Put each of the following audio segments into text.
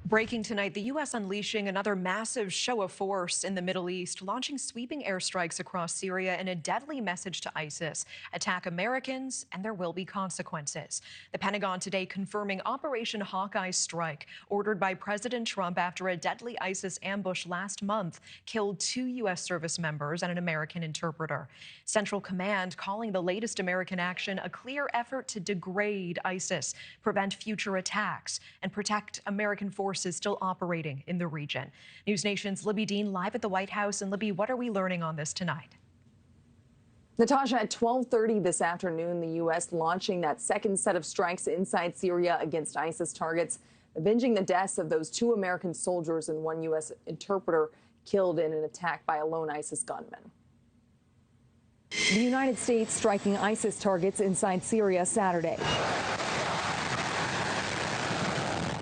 Breaking tonight, the U.S. unleashing another massive show of force in the Middle East, launching sweeping airstrikes across Syria in a deadly message to ISIS. Attack Americans, and there will be consequences. The Pentagon today confirming Operation Hawkeye Strike, ordered by President Trump after a deadly ISIS ambush last month killed 2 U.S. service members and an American interpreter. Central Command calling the latest American action a clear effort to degrade ISIS, prevent future attacks, and protect American forces still operating in the region. NewsNation's Libby Dean live at the White House. And Libby, what are we learning on this tonight? Natasha, at 12:30 this afternoon, the U.S. launching that second set of strikes inside Syria against ISIS targets, avenging the deaths of those 2 American soldiers and 1 U.S. interpreter killed in an attack by a lone ISIS gunman. The United States striking ISIS targets inside Syria Saturday.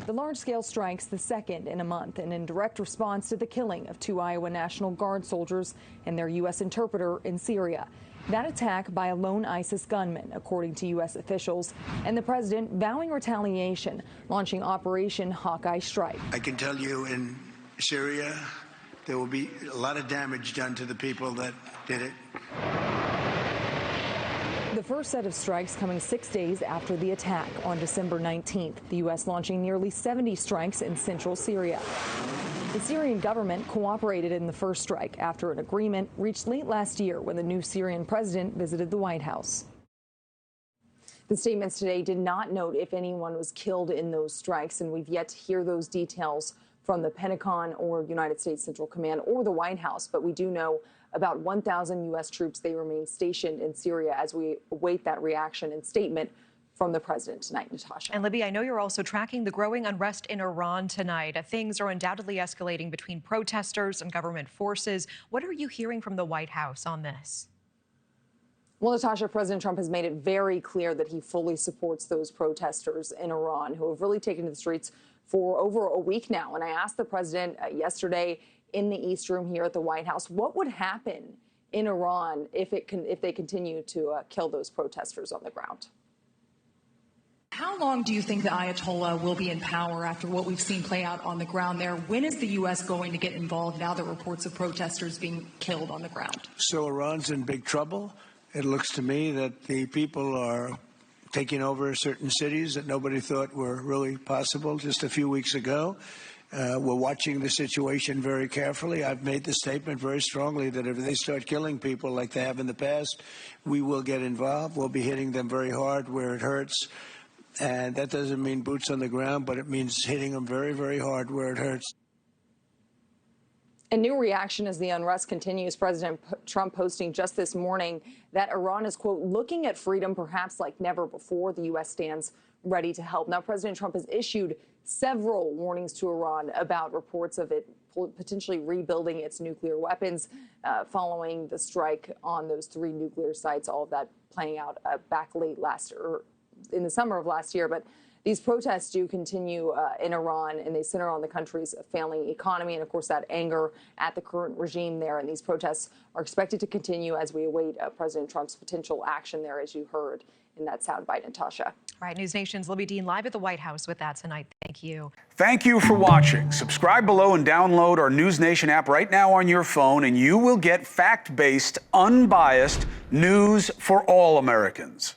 The large-scale strikes, the second in a month, and in direct response to the killing of 2 Iowa National Guard soldiers and their U.S. interpreter in Syria. That attack by a lone ISIS gunman, according to U.S. officials, and the president vowing retaliation, launching Operation Hawkeye Strike. I can tell you in Syria, there will be a lot of damage done to the people that did it. The first set of strikes coming 6 days after the attack on December 19th, the U.S. launching nearly 70 strikes in central Syria. The Syrian government cooperated in the first strike after an agreement reached late last year when the new Syrian president visited the White House. The statements today did not note if anyone was killed in those strikes, and we've yet to hear those details from the Pentagon or United States Central Command or the White House. But we do know about 1,000 U.S. troops, they remain stationed in Syria as we await that reaction and statement from the president tonight, Natasha. And Libby, I know you're also tracking the growing unrest in Iran tonight. Things are undoubtedly escalating between protesters and government forces. What are you hearing from the White House on this? Well, Natasha, President Trump has made it very clear that he fully supports those protesters in Iran who have really taken to the streets for over a week now. And I asked the president yesterday in the East Room here at the White House, what would happen in Iran if they continue to kill those protesters on the ground? How long do you think the Ayatollah will be in power after what we've seen play out on the ground there? When is the U.S. going to get involved now that reports of protesters being killed on the ground? So Iran's in big trouble. It looks to me that the people are taking over certain cities that nobody thought were really possible just a few weeks ago. We're watching the situation very carefully. I've made the statement very strongly that if they start killing people like they have in the past, we will get involved. We'll be hitting them very hard where it hurts. And that doesn't mean boots on the ground, but it means hitting them very, very hard where it hurts. A new reaction as the unrest continues. President Trump posting just this morning that Iran is, quote, looking at freedom perhaps like never before. The U.S. stands ready to help. Now, President Trump has issued several warnings to Iran about reports of it potentially rebuilding its nuclear weapons following the strike on those 3 nuclear sites, all of that playing out back late in the summer of last year. But these protests do continue in Iran, and they center on the country's failing economy and, of course, that anger at the current regime there. And these protests are expected to continue as we await President Trump's potential action there, as you heard in that soundbite, Natasha. All right, NewsNation's Libby Dean live at the White House with that tonight. Thank you. Thank you for watching. Subscribe below and download our NewsNation app right now on your phone, and you will get fact-based, unbiased news for all Americans.